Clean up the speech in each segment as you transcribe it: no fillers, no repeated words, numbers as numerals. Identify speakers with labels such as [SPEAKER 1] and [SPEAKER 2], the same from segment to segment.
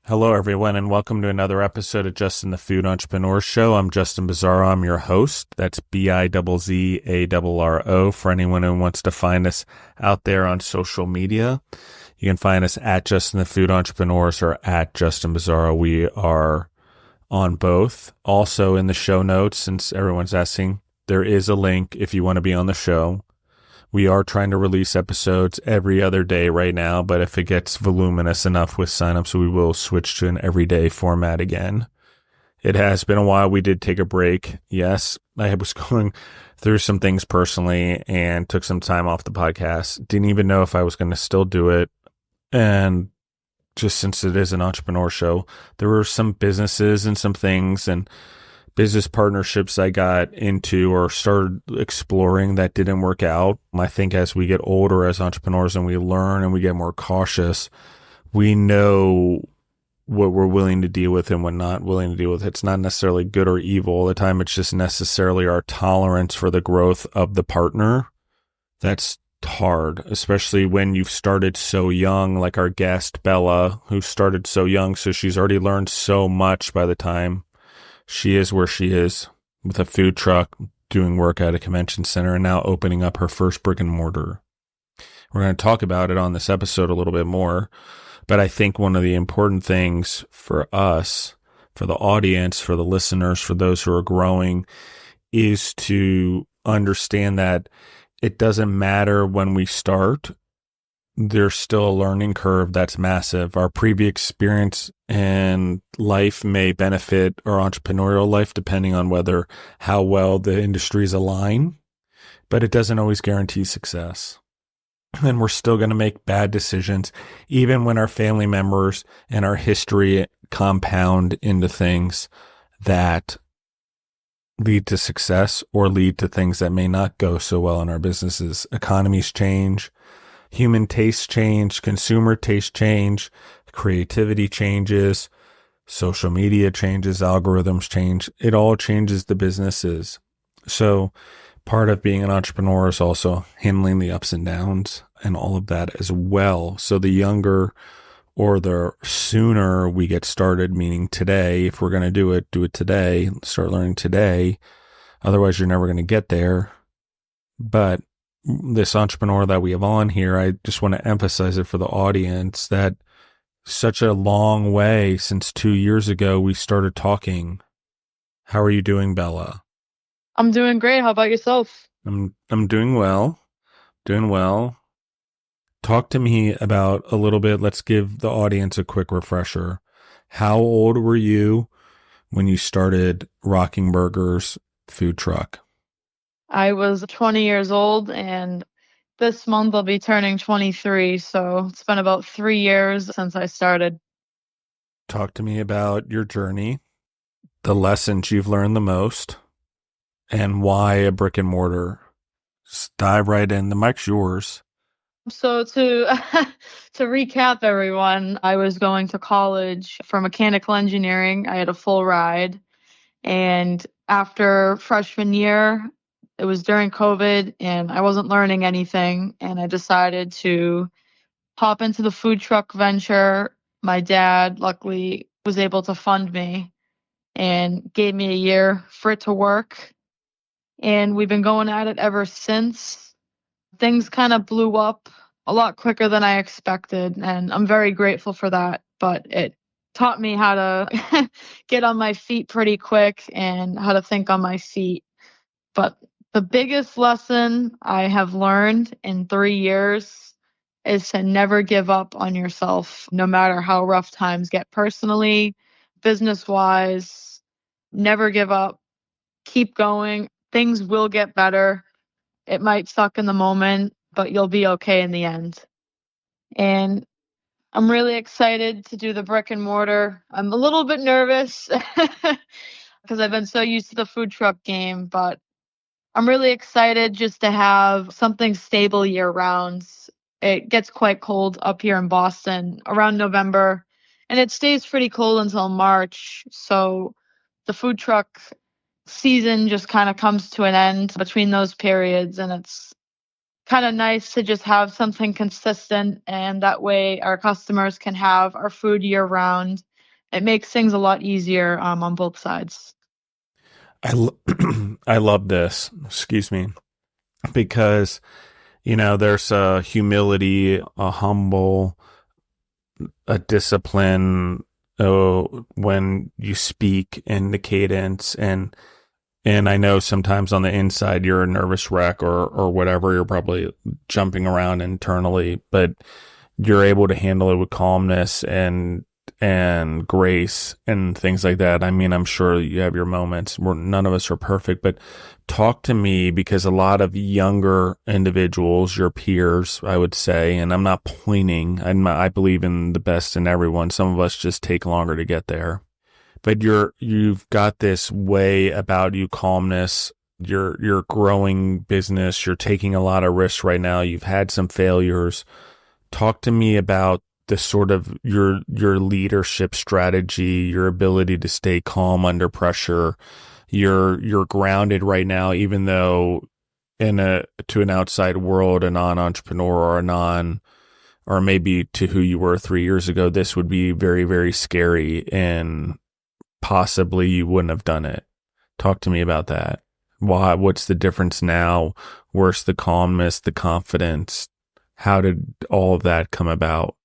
[SPEAKER 1] Hello, everyone, and welcome to another episode of Justin the Food Entrepreneur Show. I'm Justin Bizzarro. I'm your host. That's Bizzarro for anyone who wants to find us out there on social media. You can find us at Justin the Food Entrepreneurs or at Justin Bizzarro. We are on both. Also in the show notes, since everyone's asking, there is a link if you want to be on the show. We are trying to release episodes every other day right now, but if it gets voluminous enough with signups, we will switch to an everyday format again. It has been a while. We did take a break. Yes, I was going through some things personally and took some time off the podcast. Didn't even know if I was going to still do it. And just since it is an entrepreneur show, there were some businesses and some things and business partnerships I got into or started exploring that didn't work out. I think as we get older as entrepreneurs and we learn and we get more cautious, we know what we're willing to deal with and what not willing to deal with. It's not necessarily good or evil all the time. It's just necessarily our tolerance for the growth of the partner. That's hard, especially when you've started so young, like our guest Bella, who started so young. So she's already learned so much by the time she is where she is with a food truck, doing work at a convention center, and now opening up her first brick and mortar. We're going to talk about it on this episode a little bit more, but I think one of the important things for us, for the audience, for the listeners, for those who are growing, is to understand that it doesn't matter when we start. There's still a learning curve that's massive. Our previous experience and life may benefit our entrepreneurial life depending on how well the industries align, but it doesn't always guarantee success. And we're still going to make bad decisions, even when our family members and our history compound into things that lead to success or lead to things that may not go so well in our businesses. Economies change. Human tastes change, consumer tastes change, creativity changes, social media changes, algorithms change. It all changes the businesses. So part of being an entrepreneur is also handling the ups and downs and all of that as well. So the younger or the sooner we get started, meaning today, if we're going to do it today, start learning today. Otherwise, you're never going to get there. But this entrepreneur that we have on here, I just want to emphasize it for the audience that such a long way since 2 years ago we started talking. How are you doing, Bella?
[SPEAKER 2] I'm doing great. How about yourself?
[SPEAKER 1] I'm doing well. Doing well. Talk to me about a little bit. Let's give the audience a quick refresher. How old were you when you started Rockin Burgers food truck?
[SPEAKER 2] I was 20 years old, and this month I'll be turning 23. So it's been about 3 years since I started.
[SPEAKER 1] Talk to me about your journey, the lessons you've learned the most, and why a brick and mortar. Just dive right in. The mic's yours.
[SPEAKER 2] So to to recap everyone, I was going to college for mechanical engineering. I had a full ride, and after freshman year, it was during COVID and I wasn't learning anything, and I decided to hop into the food truck venture. My dad, luckily, was able to fund me and gave me a year for it to work. And we've been going at it ever since. Things kind of blew up a lot quicker than I expected, and I'm very grateful for that. But it taught me how to get on my feet pretty quick and how to think on my feet. But the biggest lesson I have learned in 3 years is to never give up on yourself, no matter how rough times get personally, business wise. Never give up. Keep going. Things will get better. It might suck in the moment, but you'll be okay in the end. And I'm really excited to do the brick and mortar. I'm a little bit nervous because I've been so used to the food truck game, but I'm really excited just to have something stable year round. It gets quite cold up here in Boston around November, and it stays pretty cold until March. So the food truck season just kind of comes to an end between those periods, and it's kind of nice to just have something consistent, and that way our customers can have our food year round. it makes things a lot easier on both sides.
[SPEAKER 1] I love this. Excuse me, because there's a humility, a humble, a discipline when you speak and the cadence and I know sometimes on the inside you're a nervous wreck or whatever, you're probably jumping around internally, but you're able to handle it with calmness and grace and things like that. I mean, I'm sure you have your moments where none of us are perfect, but talk to me, because a lot of younger individuals, your peers, I would say, and I'm not pointing, I believe in the best in everyone. Some of us just take longer to get there, but you've got this way about you, calmness. You're growing business. You're taking a lot of risks right now. You've had some failures. Talk to me about the sort of your leadership strategy, your ability to stay calm under pressure. You're grounded right now, even though to an outside world, a non-entrepreneur or maybe to who you were 3 years ago, this would be very, very scary and possibly you wouldn't have done it. Talk to me about that. What's the difference now? Where's the calmness, the confidence? How did all of that come about?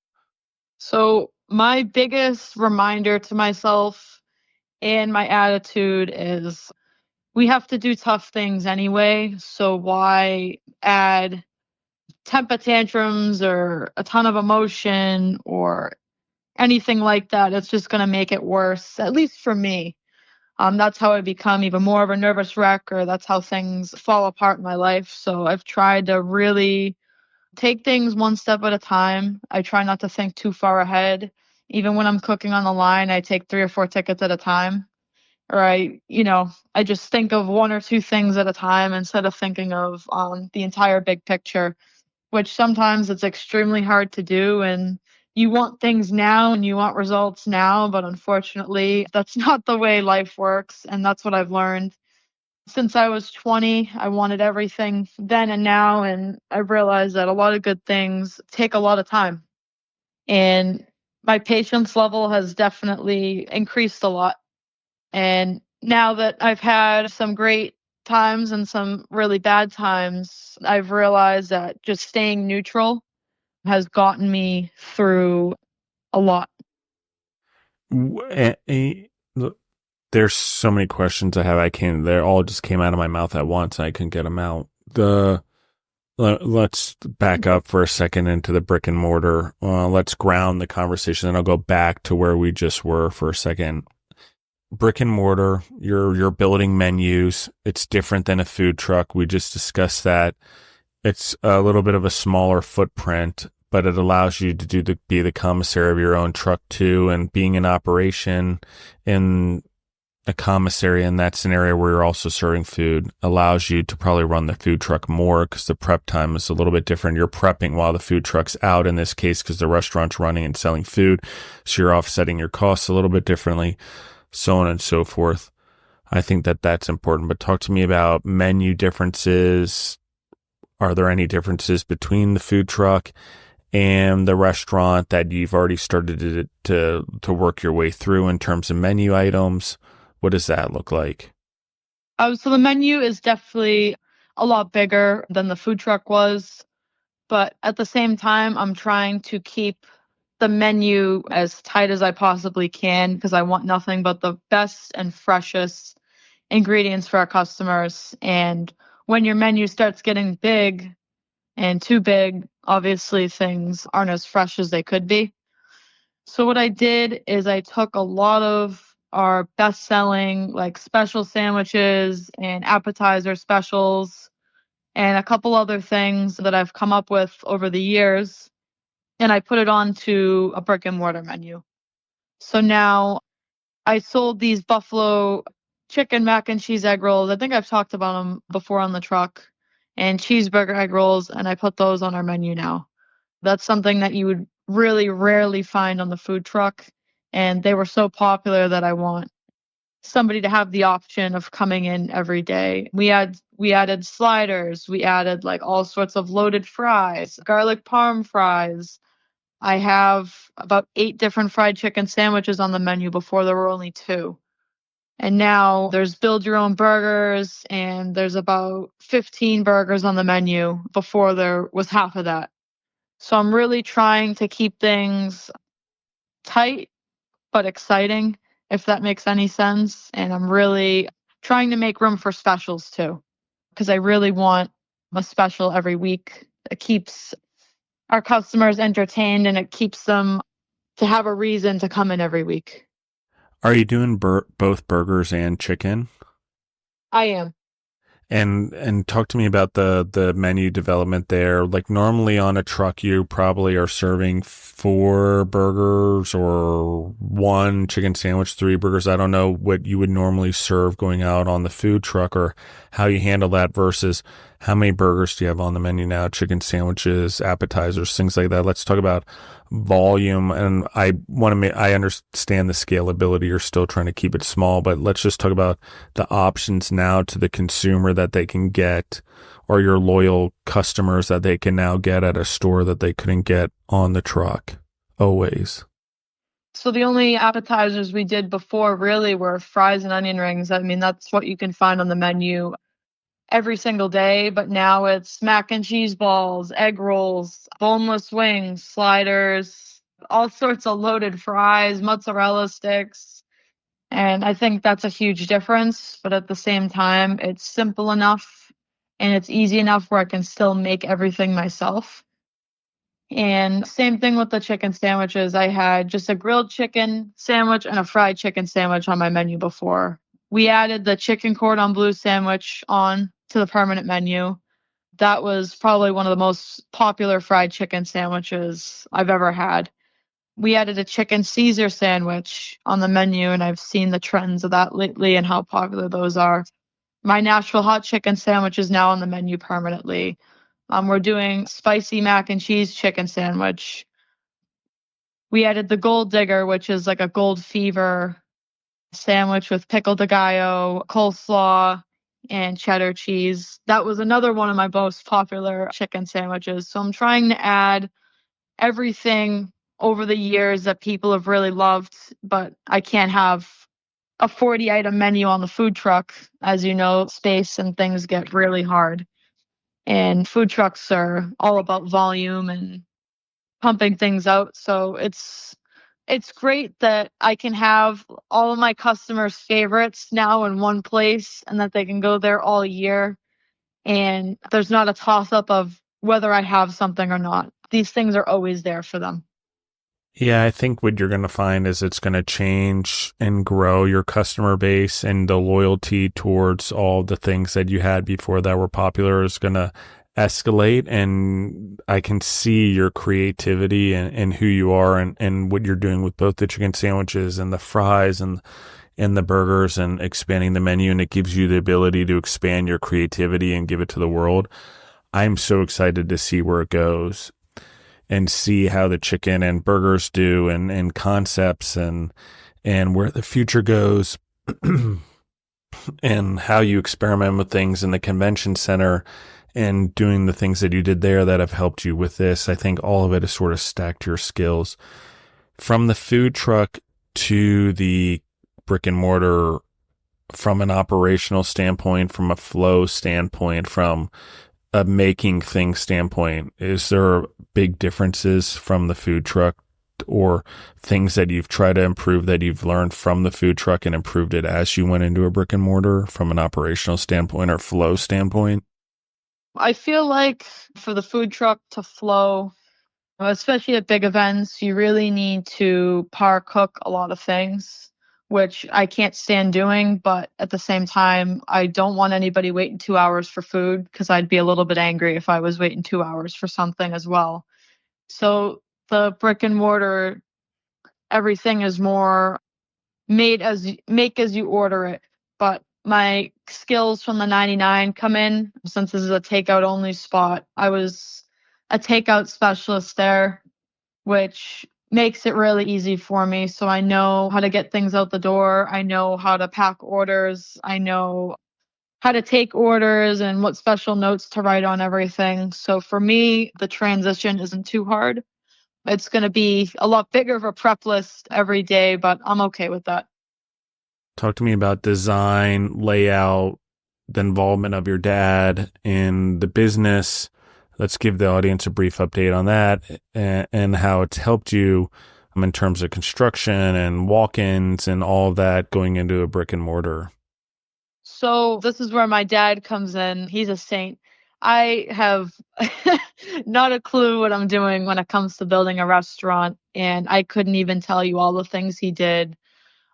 [SPEAKER 2] So my biggest reminder to myself and my attitude is we have to do tough things anyway. So why add temper tantrums or a ton of emotion or anything like that? It's just going to make it worse, at least for me. That's how I become even more of a nervous wreck, or that's how things fall apart in my life. So I've tried to really take things one step at a time. I try not to think too far ahead. Even when I'm cooking on the line, I take 3 or 4 tickets at a time. Or I just think of 1 or 2 things at a time instead of thinking of the entire big picture, which sometimes it's extremely hard to do. And you want things now and you want results now, but unfortunately, that's not the way life works. And that's what I've learned. Since I was 20, I wanted everything then and now, and I realized that a lot of good things take a lot of time. And my patience level has definitely increased a lot. And now that I've had some great times and some really bad times, I've realized that just staying neutral has gotten me through a lot.
[SPEAKER 1] Look, there's so many questions I have. They all just came out of my mouth at once. I couldn't get them out. Let's back up for a second into the brick and mortar. Let's ground the conversation, and I'll go back to where we just were for a second. Brick and mortar, you're building menus. It's different than a food truck. We just discussed that. It's a little bit of a smaller footprint, but it allows you to be the commissary of your own truck too. And being in operation in a commissary in that scenario where you're also serving food allows you to probably run the food truck more because the prep time is a little bit different. You're prepping while the food truck's out in this case because the restaurant's running and selling food. So you're offsetting your costs a little bit differently, so on and so forth. I think that's important. But talk to me about menu differences. Are there any differences between the food truck and the restaurant that you've already started to work your way through in terms of menu items? What does that look like?
[SPEAKER 2] So the menu is definitely a lot bigger than the food truck was. But at the same time, I'm trying to keep the menu as tight as I possibly can because I want nothing but the best and freshest ingredients for our customers. And when your menu starts getting big and too big, obviously things aren't as fresh as they could be. So what I did is I took a lot of our best-selling like special sandwiches and appetizer specials and a couple other things that I've come up with over the years, and I put it onto a brick and mortar menu. So now I sold these buffalo chicken mac and cheese egg rolls. I think I've talked about them before on the truck, and cheeseburger egg rolls, and I put those on our menu now. That's something that you would really rarely find on the food truck, and they were so popular that I want somebody to have the option of coming in every day. We added sliders, we added like all sorts of loaded fries, garlic parm fries, I have about 8 different fried chicken sandwiches on the menu. Before there were only 2. And now there's build your own burgers, and there's about 15 burgers on the menu. Before there was half of that. So I'm really trying to keep things tight but exciting, if that makes any sense. And I'm really trying to make room for specials too, because I really want a special every week. It keeps our customers entertained, and it keeps them to have a reason to come in every week.
[SPEAKER 1] Are you doing both burgers and chicken?
[SPEAKER 2] I am.
[SPEAKER 1] And talk to me about the menu development there. Like normally on a truck, you probably are serving 4 burgers or 1 chicken sandwich, 3 burgers. I don't know what you would normally serve going out on the food truck or how you handle that versus how many burgers do you have on the menu now? Chicken sandwiches, appetizers, things like that. Let's talk about volume. And I understand the scalability. You're still trying to keep it small, but let's just talk about the options now to the consumer that they can get, or your loyal customers that they can now get at a store that they couldn't get on the truck always.
[SPEAKER 2] So the only appetizers we did before really were fries and onion rings. I mean, that's what you can find on the menu every single day, but now it's mac and cheese balls, egg rolls, boneless wings, sliders, all sorts of loaded fries, mozzarella sticks. And I think that's a huge difference, but at the same time, it's simple enough and it's easy enough where I can still make everything myself. And same thing with the chicken sandwiches. I had just a grilled chicken sandwich and a fried chicken sandwich on my menu before. We added the chicken cordon bleu sandwich on to the permanent menu. That was probably one of the most popular fried chicken sandwiches I've ever had. We added a chicken Caesar sandwich on the menu, and I've seen the trends of that lately and how popular those are. My Nashville hot chicken sandwich is now on the menu permanently. We're doing spicy mac and cheese chicken sandwich. We added the Gold Digger, which is like a gold fever sandwich with pickle de gallo, coleslaw, and cheddar cheese. That was another one of my most popular chicken sandwiches. So I'm trying to add everything over the years that people have really loved, but I can't have a 40-item menu on the food truck. As you know, space and things get really hard. And food trucks are all about volume and pumping things out. So it's great that I can have all of my customers' favorites now in one place and that they can go there all year. And there's not a toss up of whether I have something or not. These things are always there for them.
[SPEAKER 1] Yeah, I think what you're going to find is it's going to change and grow your customer base, and the loyalty towards all the things that you had before that were popular is going to escalate. And I can see your creativity and who you are and what you're doing with both the chicken sandwiches and the fries and the burgers and expanding the menu. And it gives you the ability to expand your creativity and give it to the world. I'm so excited to see where it goes and see how the chicken and burgers do and concepts and where the future goes and how you experiment with things in the convention center and doing the things that you did there that have helped you with this. I think all of it has sort of stacked your skills from the food truck to the brick and mortar, from an operational standpoint, from a flow standpoint, from a making things standpoint. Is there big differences from the food truck or things that you've tried to improve that you've learned from the food truck and improved it as you went into a brick and mortar from an operational standpoint or flow standpoint?
[SPEAKER 2] I feel like for the food truck to flow, especially at big events, you really need to par cook a lot of things, which I can't stand doing. But at the same time, I don't want anybody waiting 2 hours for food because I'd be a little bit angry if I was waiting 2 hours for something as well. So the brick and mortar, everything is more make as you order it. But my skills from the 99 come in since this is a takeout only spot. I was a takeout specialist there, which makes it really easy for me. So I know how to get things out the door. I know how to pack orders. I know how to take orders and what special notes to write on everything. So for me, the transition isn't too hard. It's going to be a lot bigger of a prep list every day, but I'm okay with that.
[SPEAKER 1] Talk to me about design, layout, the involvement of your dad in the business. Let's give the audience a brief update on that and how it's helped you in terms of construction and walk-ins and all of that going into a brick and mortar.
[SPEAKER 2] So this is where my dad comes in. He's a saint. I have not a clue what I'm doing when it comes to building a restaurant, and I couldn't even tell you all the things he did,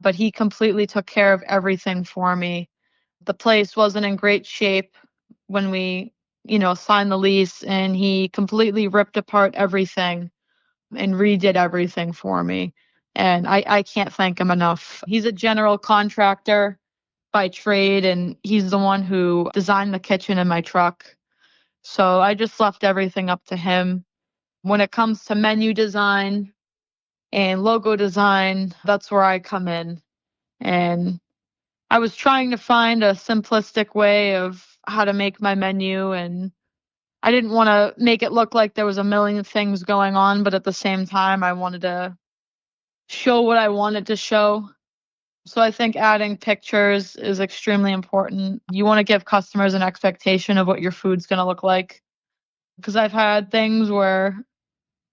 [SPEAKER 2] but he completely took care of everything for me. The place wasn't in great shape when we, signed the lease, and he completely ripped apart everything and redid everything for me. And I can't thank him enough. He's a general contractor by trade, and he's the one who designed the kitchen in my truck. So I just left everything up to him. When it comes to menu design and logo design, that's where I come in. And I was trying to find a simplistic way of how to make my menu, and I didn't want to make it look like there was a million things going on, but at the same time, I wanted to show what I wanted to show. So I think adding pictures is extremely important. You want to give customers an expectation of what your food's going to look like. Because I've had things where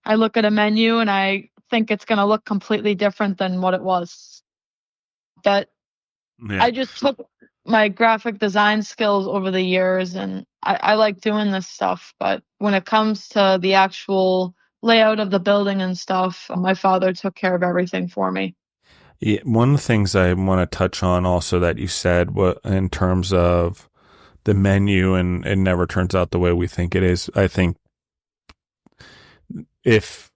[SPEAKER 2] I look at a menu and I think it's going to look completely different than what it was. But
[SPEAKER 1] Yeah.
[SPEAKER 2] I just took my graphic design skills over the years, and I like doing this stuff. But when it comes to the actual layout of the building and stuff, my father took care of everything for me.
[SPEAKER 1] Yeah, one of the things I want to touch on also that you said what in terms of the menu and it never turns out the way we think it is. I think if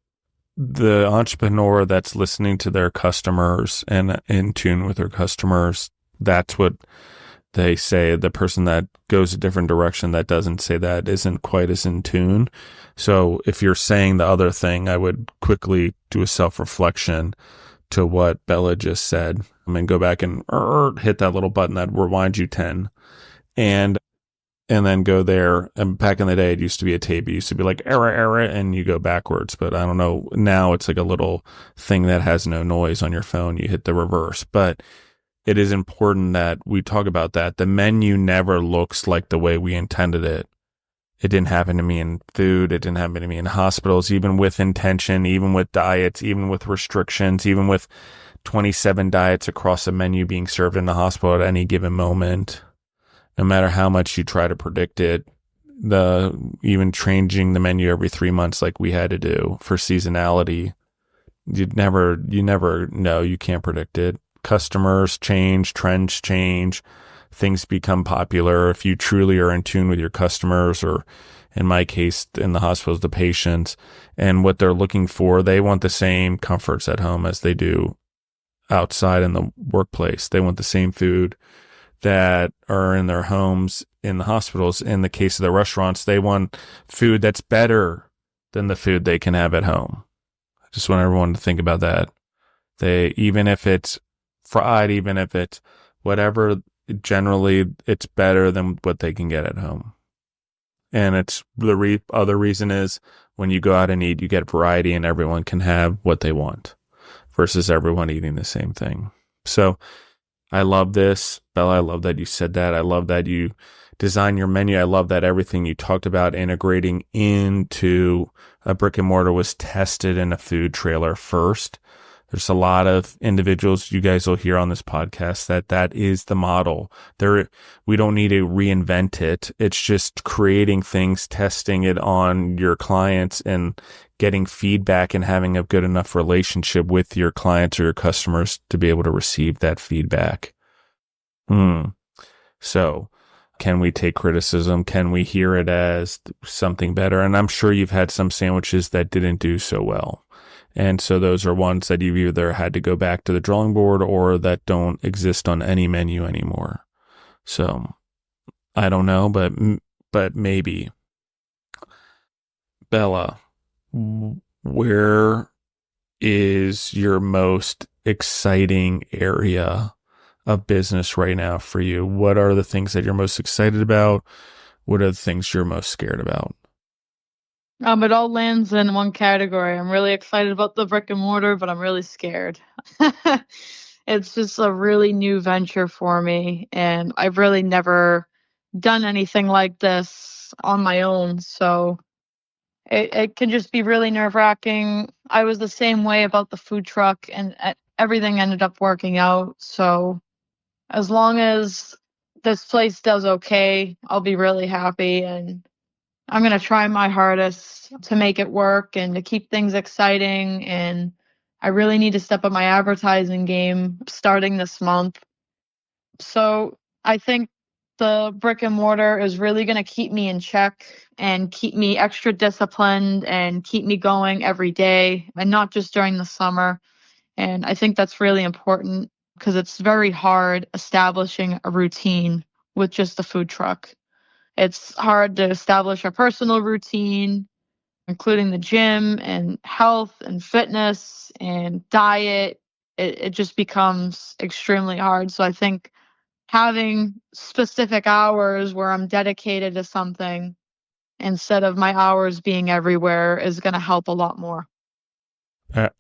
[SPEAKER 1] the entrepreneur that's listening to their customers and in tune with their customers, that's what they say. The person that goes a different direction that doesn't say that isn't quite as in tune. So if you're saying the other thing, I would quickly do a self-reflection to what Bella just said. I mean, go back and hit that little button that rewinds you 10 and then go there. And back in the day, it used to be a tape. It used to be like error, and you go backwards. But I don't know. Now it's like a little thing that has no noise on your phone. You hit the reverse. But it is important that we talk about that. The menu never looks like the way we intended it. It didn't happen to me in food. It didn't happen to me in hospitals, even with intention, even with diets, even with restrictions, even with 27 diets across a menu being served in the hospital at any given moment. No matter how much you try to predict it, even changing the menu every 3 months like we had to do for seasonality, you never know. You can't predict it. Customers change, trends change, things become popular. If you truly are in tune with your customers, or in my case, in the hospitals, the patients, and what they're looking for, they want the same comforts at home as they do outside in the workplace. They want the same food that are in their homes in the hospitals. In the case of the restaurants, they want food that's better than the food they can have at home. I just want everyone to think about that. Even if it's fried, even if it's whatever, generally it's better than what they can get at home. And it's the other reason is when you go out and eat, you get variety and everyone can have what they want versus everyone eating the same thing. So I love this. Bella, I love that you said that. I love that you design your menu. I love that everything you talked about integrating into a brick and mortar was tested in a food trailer first. There's a lot of individuals you guys will hear on this podcast that is the model. We don't need to reinvent it. It's just creating things, testing it on your clients and getting feedback and having a good enough relationship with your clients or your customers to be able to receive that feedback. So can we take criticism? Can we hear it as something better? And I'm sure you've had some sandwiches that didn't do so well. And so those are ones that you've either had to go back to the drawing board or that don't exist on any menu anymore. So I don't know, but maybe. Bella, where is your most exciting area of business right now for you? What are the things that you're most excited about? What are the things you're most scared about?
[SPEAKER 2] It all lands in one category. I'm really excited about the brick and mortar, but I'm really scared. It's just a really new venture for me, and I've really never done anything like this on my own. So it can just be really nerve-wracking. I was the same way about the food truck, and everything ended up working out. So as long as this place does okay, I'll be really happy, and I'm going to try my hardest to make it work and to keep things exciting. And I really need to step up my advertising game starting this month. So I think the brick and mortar is really going to keep me in check and keep me extra disciplined and keep me going every day and not just during the summer. And I think that's really important because it's very hard establishing a routine with just a food truck. It's hard to establish a personal routine, including the gym and health and fitness and diet. It just becomes extremely hard. So I think having specific hours where I'm dedicated to something instead of my hours being everywhere is going to help a lot more.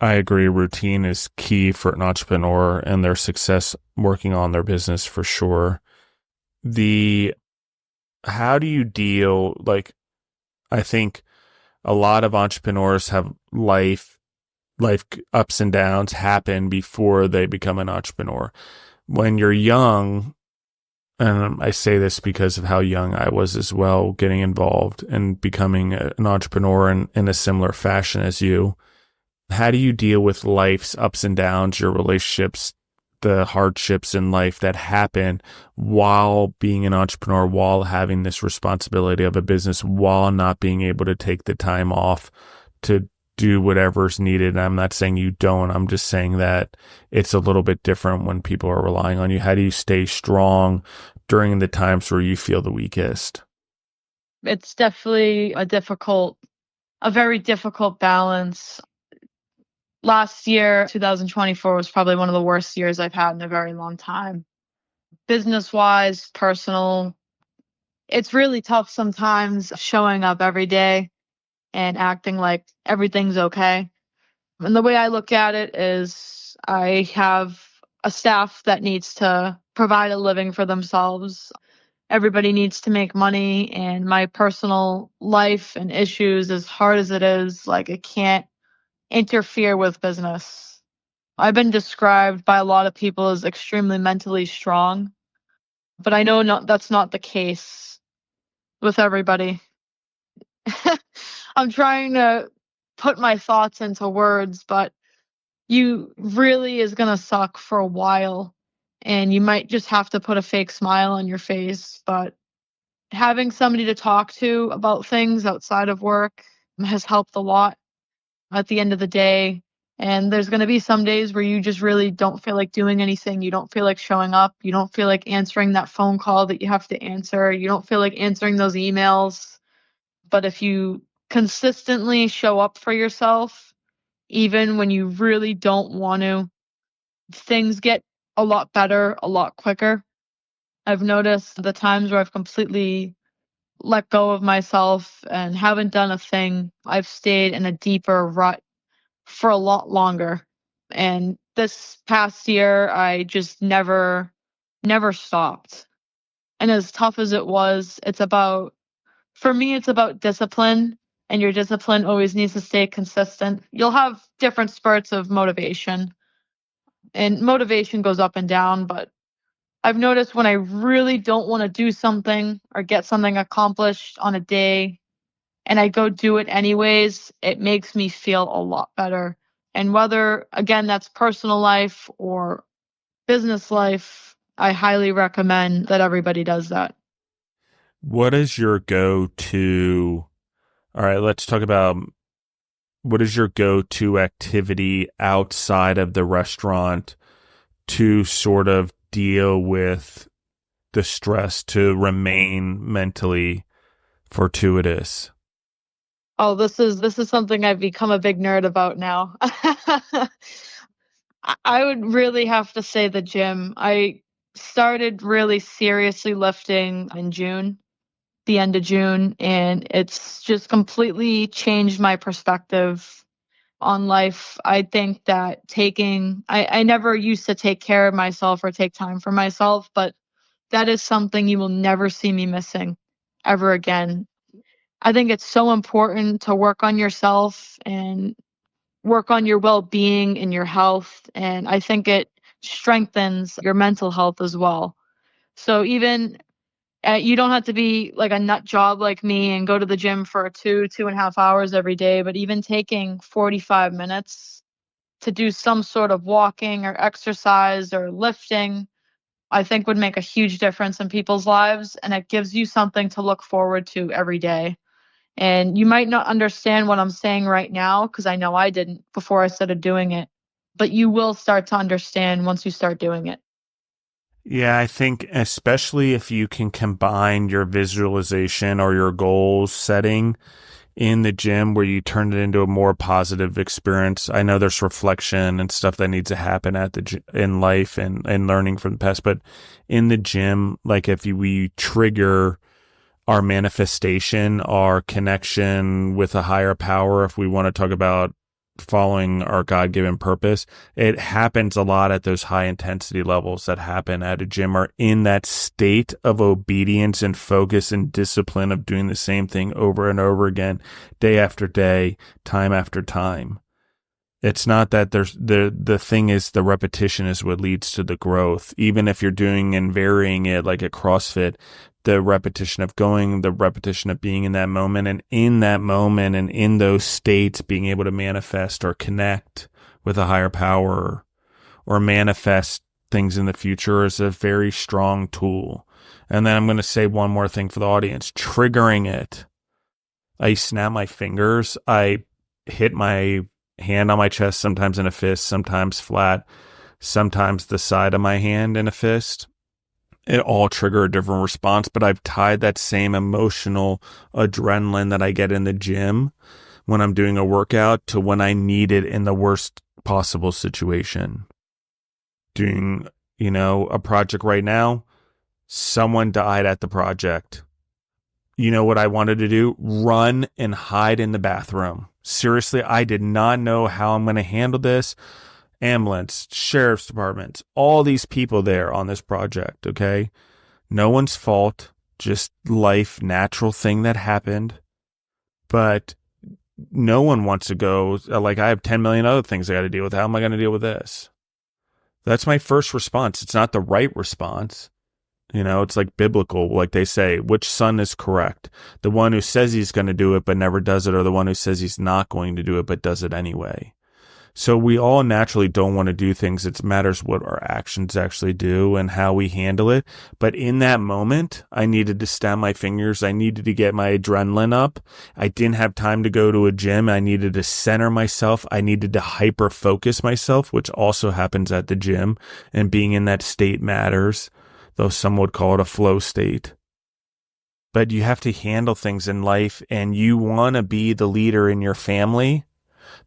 [SPEAKER 1] I agree. Routine is key for an entrepreneur and their success working on their business for sure. The How do you deal, like, I think a lot of entrepreneurs have life ups and downs happen before they become an entrepreneur. When you're young, and I say this because of how young I was as well, getting involved and becoming an entrepreneur in a similar fashion as you, how do you deal with life's ups and downs, your relationships, the hardships in life that happen while being an entrepreneur, while having this responsibility of a business, while not being able to take the time off to do whatever's needed? And I'm not saying you don't. I'm just saying that it's a little bit different when people are relying on you. How do you stay strong during the times where you feel the weakest?
[SPEAKER 2] It's definitely a very difficult balance. Last year, 2024, was probably one of the worst years I've had in a very long time. Business wise, personal, it's really tough sometimes showing up every day and acting like everything's okay. And the way I look at it is I have a staff that needs to provide a living for themselves. Everybody needs to make money, and my personal life and issues, as hard as it is, like it can't interfere with business. I've been described by a lot of people as extremely mentally strong, but I know that's not the case with everybody. I'm trying to put my thoughts into words, but you really is going to suck for a while, and you might just have to put a fake smile on your face. But having somebody to talk to about things outside of work has helped a lot at the end of the day. And there's going to be some days where you just really don't feel like doing anything. You don't feel like showing up. You don't feel like answering that phone call that you have to answer. You don't feel like answering those emails. But if you consistently show up for yourself, even when you really don't want to, things get a lot better, a lot quicker. I've noticed the times where I've completely let go of myself and haven't done a thing, I've stayed in a deeper rut for a lot longer. And this past year, I just never stopped. And as tough as it was, for me, it's about discipline. And your discipline always needs to stay consistent. You'll have different spurts of motivation, and motivation goes up and down. But I've noticed when I really don't want to do something or get something accomplished on a day, and I go do it anyways, it makes me feel a lot better. And whether, again, that's personal life or business life, I highly recommend that everybody does that.
[SPEAKER 1] What is your go-to? All right, let's talk about what is your go-to activity outside of the restaurant to sort of deal with the stress, to remain mentally fortuitous?
[SPEAKER 2] Oh, this is something I've become a big nerd about now. I would really have to say the gym. I started really seriously lifting in June. the end of June, and it's just completely changed my perspective on life. I think that I never used to take care of myself or take time for myself, but that is something you will never see me missing ever again. I think it's so important to work on yourself and work on your well-being and your health, and I think it strengthens your mental health as well. So even you don't have to be like a nut job like me and go to the gym for 2.5 hours every day, but even taking 45 minutes to do some sort of walking or exercise or lifting, I think would make a huge difference in people's lives, and it gives you something to look forward to every day. And you might not understand what I'm saying right now because I know I didn't before I started doing it, but you will start to understand once you start doing it.
[SPEAKER 1] Yeah, I think especially if you can combine your visualization or your goals setting in the gym where you turn it into a more positive experience. I know there's reflection and stuff that needs to happen in life and learning from the past, but in the gym, like if we trigger our manifestation, our connection with a higher power, if we want to talk about following our God-given purpose, it happens a lot at those high intensity levels that happen at a gym, or in that state of obedience and focus and discipline of doing the same thing over and over again, day after day, time after time. It's not that the thing is the repetition is what leads to the growth. Even if you're doing and varying it like a CrossFit, the repetition of going, the repetition of being in that moment, and in that moment and in those states, being able to manifest or connect with a higher power or manifest things in the future is a very strong tool. And then I'm going to say one more thing for the audience, triggering it. I snap my fingers. I hit my hand on my chest, sometimes in a fist, sometimes flat, sometimes the side of my hand in a fist. It all trigger a different response, but I've tied that same emotional adrenaline that I get in the gym when I'm doing a workout to when I need it in the worst possible situation. Doing, a project right now, someone died at the project. You know what I wanted to do? Run and hide in the bathroom. Seriously, I did not know how I'm going to handle this. Ambulance, sheriff's department, all these people there on this project, okay? No one's fault, just life, natural thing that happened. But no one wants to go, like, I have 10 million other things I got to deal with. How am I going to deal with this? That's my first response. It's not the right response. It's like biblical, like they say, which son is correct? The one who says he's going to do it but never does it, or the one who says he's not going to do it but does it anyway? So we all naturally don't want to do things. It matters what our actions actually do and how we handle it. But in that moment, I needed to snap my fingers. I needed to get my adrenaline up. I didn't have time to go to a gym. I needed to center myself. I needed to hyper focus myself, which also happens at the gym. And being in that state matters, though some would call it a flow state. But you have to handle things in life, and you want to be the leader in your family,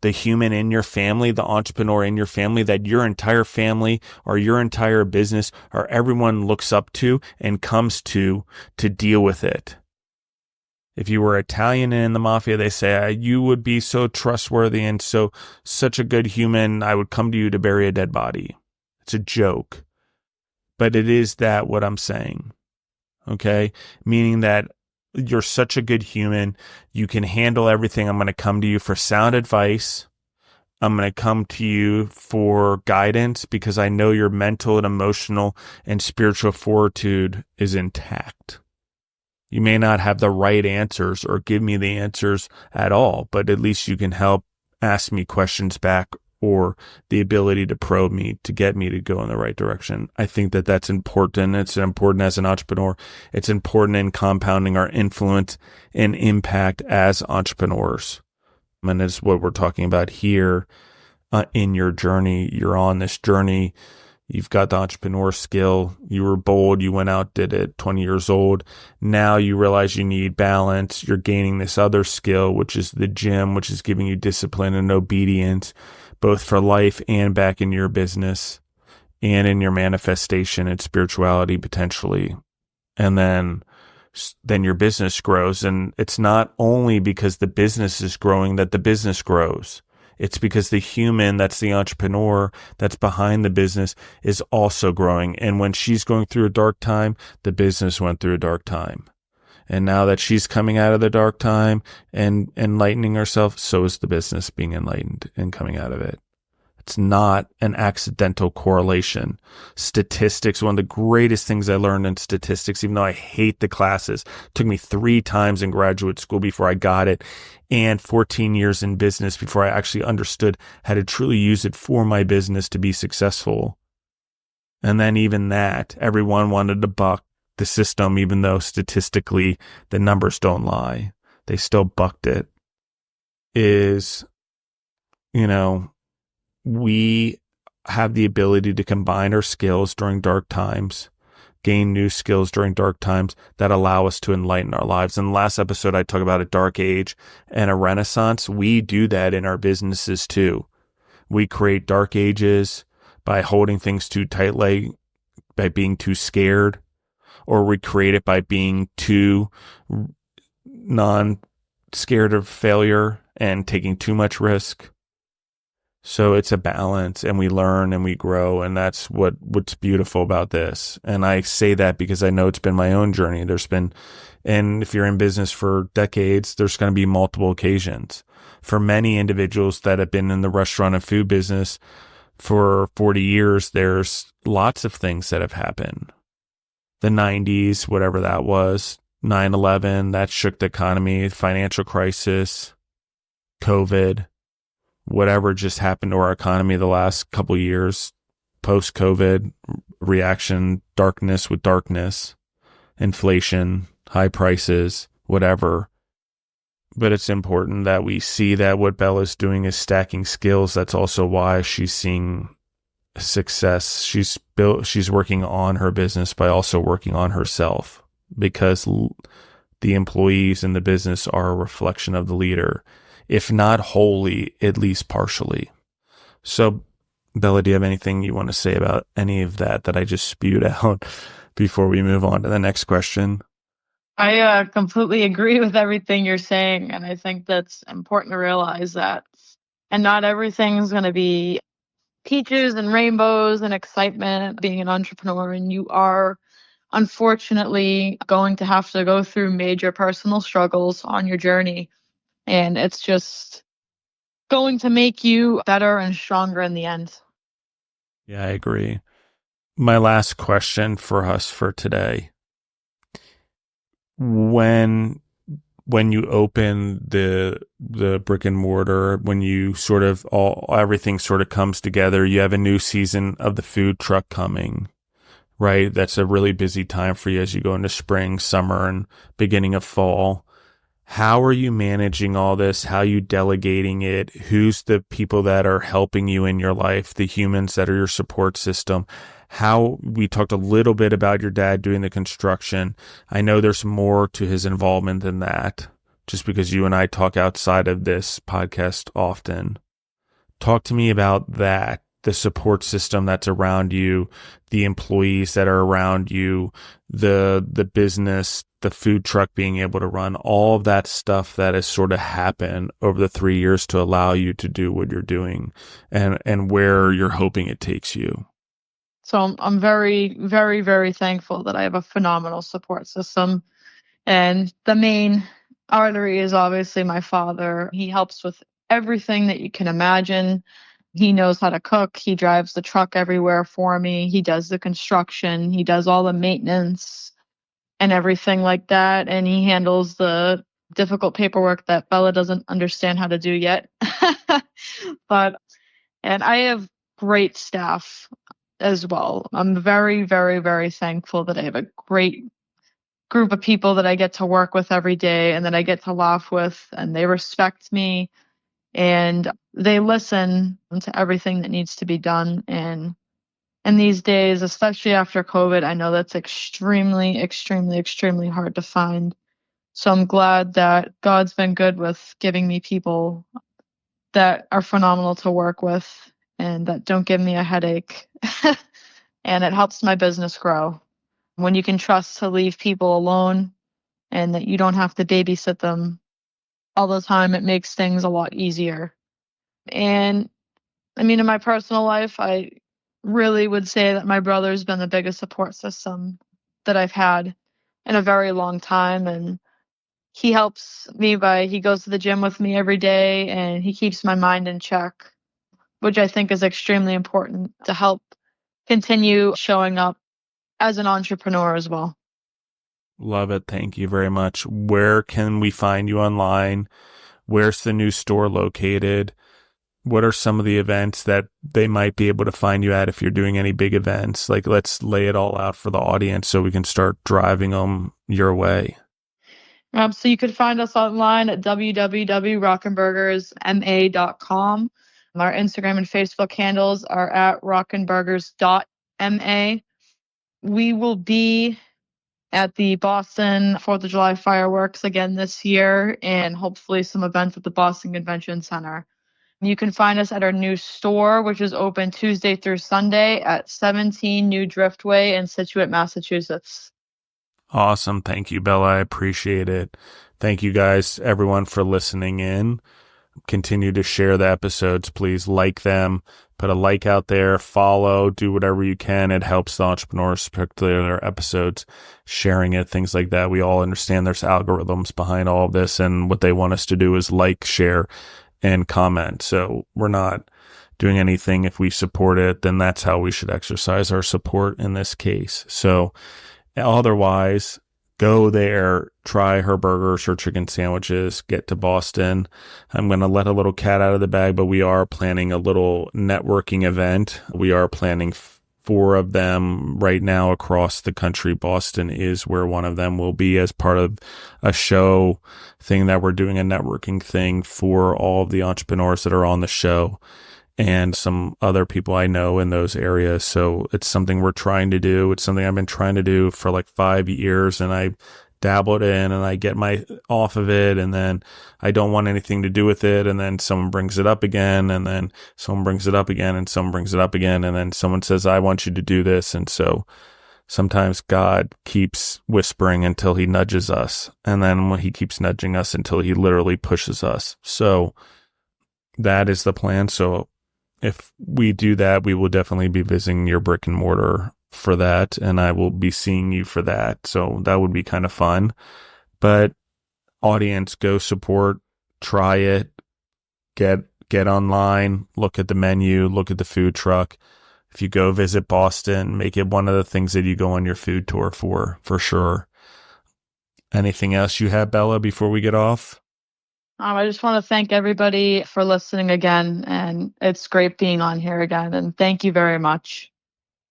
[SPEAKER 1] the human in your family, the entrepreneur in your family that your entire family or your entire business or everyone looks up to and comes to deal with it. If you were Italian and in the mafia, they say, you would be so trustworthy and such a good human, I would come to you to bury a dead body. It's a joke. But it is that what I'm saying. Okay? Meaning that you're such a good human. You can handle everything. I'm going to come to you for sound advice. I'm going to come to you for guidance because I know your mental and emotional and spiritual fortitude is intact. You may not have the right answers or give me the answers at all, but at least you can help ask me questions back or the ability to probe me to get me to go in the right direction. I think that that's important. It's important as an entrepreneur. It's important in compounding our influence and impact as entrepreneurs. And it's what we're talking about here in your journey. You're on this journey. You've got the entrepreneur skill. You were bold. You went out, did it, 20 years old. Now you realize you need balance. You're gaining this other skill, which is the gym, which is giving you discipline and obedience, both for life and back in your business and in your manifestation and spirituality potentially. And then then your business grows. And it's not only because the business is growing that the business grows. It's because the human, that's the entrepreneur that's behind the business, is also growing. And when she's going through a dark time, the business went through a dark time. And now that she's coming out of the dark time and enlightening herself, so is the business being enlightened and coming out of it. It's not an accidental correlation. Statistics, one of the greatest things I learned in statistics, even though I hate the classes, took me 3 times in graduate school before I got it, and 14 years in business before I actually understood how to truly use it for my business to be successful. And then even that, everyone wanted to buck the system, even though statistically the numbers don't lie. They still bucked it. Is, we have the ability to combine our skills during dark times, gain new skills during dark times that allow us to enlighten our lives. In the last episode, I talked about a dark age and a renaissance. We do that in our businesses too. We create dark ages by holding things too tightly, by being too scared, or we create it by being too non-scared of failure and taking too much risk. So it's a balance, and we learn and we grow, and that's what's beautiful about this. And I say that because I know it's been my own journey. And if you're in business for decades, there's going to be multiple occasions. For many individuals that have been in the restaurant and food business for 40 years, there's lots of things that have happened. The 90s, whatever that was, 9/11, that shook the economy, financial crisis, COVID, whatever just happened to our economy the last couple of years, post-COVID reaction, darkness with darkness, inflation, high prices, whatever. But it's important that we see that what Bella's doing is stacking skills. That's also why she's seeing success. She's working on her business by also working on herself, because the employees in the business are a reflection of the leader. If not wholly, at least partially. So, Bella, do you have anything you want to say about any of that I just spewed out before we move on to the next question?
[SPEAKER 2] I completely agree with everything you're saying, and I think that's important to realize that. And not everything's going to be peaches and rainbows and excitement being an entrepreneur, and you are unfortunately going to have to go through major personal struggles on your journey. And it's just going to make you better and stronger in the end.
[SPEAKER 1] Yeah, I agree. My last question for us for today. When you open the brick and mortar, when you sort of everything sort of comes together, you have a new season of the food truck coming, right? That's a really busy time for you as you go into spring, summer, and beginning of fall. How are you managing all this? How are you delegating it? Who's the people that are helping you in your life? The humans that are your support system? We talked a little bit about your dad doing the construction. I know there's more to his involvement than that, just because you and I talk outside of this podcast often. Talk to me about that, the support system that's around you, the employees that are around you, the business, the food truck being able to run, all of that stuff that has sort of happened over the 3 years to allow you to do what you're doing and where you're hoping it takes you.
[SPEAKER 2] So I'm very, very, very thankful that I have a phenomenal support system. And the main artery is obviously my father. He helps with everything that you can imagine. He knows how to cook. He drives the truck everywhere for me. He does the construction. He does all the maintenance and everything like that. And he handles the difficult paperwork that Bella doesn't understand how to do yet. And I have great staff as well. I'm very, very, very thankful that I have a great group of people that I get to work with every day and that I get to laugh with, and they respect me and they listen to everything that needs to be done. And in these days, especially after COVID, I know that's extremely, extremely, extremely hard to find. So I'm glad that God's been good with giving me people that are phenomenal to work with and that don't give me a headache. And it helps my business grow. When you can trust to leave people alone and that you don't have to babysit them all the time. It makes things a lot easier. And I mean, in my personal life, I really would say that my brother's been the biggest support system that I've had in a very long time. And he helps me he goes to the gym with me every day and he keeps my mind in check, which I think is extremely important to help continue showing up as an entrepreneur as well.
[SPEAKER 1] Love it. Thank you very much. Where can we find you online? Where's the new store located? What are some of the events that they might be able to find you at if you're doing any big events? Like, let's lay it all out for the audience so we can start driving them your way.
[SPEAKER 2] So you could find us online at www.rockinburgersma.com. Our Instagram and Facebook handles are at rockinburgers.ma. We will be at the Boston 4th of July fireworks again this year, and hopefully some events at the Boston Convention Center. You can find us at our new store, which is open Tuesday through Sunday at 17 New Driftway in Scituate, Massachusetts.
[SPEAKER 1] Awesome. Thank you, Bella. I appreciate it. Thank you guys, everyone, for listening in. Continue to share the episodes. Please like them. Put a like out there. Follow. Do whatever you can. It helps the entrepreneurs, particularly their episodes, sharing it, things like that. We all understand there's algorithms behind all of this, and what they want us to do is like, share, and comment. So we're not doing anything. If we support it, then that's how we should exercise our support in this case. So otherwise, go there, try her burgers, her chicken sandwiches, get to Boston. I'm going to let a little cat out of the bag, but we are planning a little networking event. We are planning 4 of them right now across the country. Boston is where one of them will be as part of a show thing that we're doing, a networking thing for all of the entrepreneurs that are on the show and some other people I know in those areas. So it's something we're trying to do. It's something I've been trying to do for like 5 years, and I dabbled in and I get my off of it, and then I don't want anything to do with it, and then someone brings it up again, and then someone brings it up again, and someone brings it up again, and then someone says, I want you to do this. And so sometimes God keeps whispering until he nudges us, and then he keeps nudging us until he literally pushes us. So that is the plan. So if we do that, we will definitely be visiting your brick and mortar for that, and I will be seeing you for that. So that would be kind of fun. But audience, go support, try it, get online, look at the menu, look at the food truck. If you go visit Boston, make it one of the things that you go on your food tour for sure. Anything else you have, Bella, before we get off?
[SPEAKER 2] I just want to thank everybody for listening again, and it's great being on here again, and thank you very much.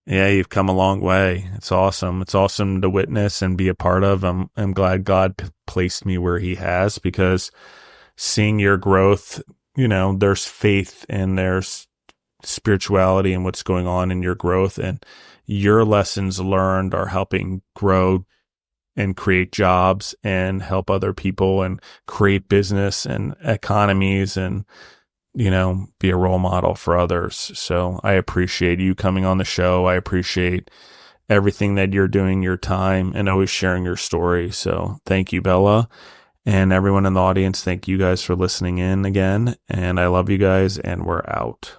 [SPEAKER 1] Yeah, you've come a long way. It's awesome. It's awesome to witness and be a part of. I'm glad God placed me where he has, because seeing your growth, there's faith and there's spirituality in what's going on in your growth, and your lessons learned are helping grow and create jobs and help other people and create business and economies and, be a role model for others. So I appreciate you coming on the show. I appreciate everything that you're doing, your time, and always sharing your story. So thank you, Bella. And everyone in the audience, thank you guys for listening in again. And I love you guys, and we're out.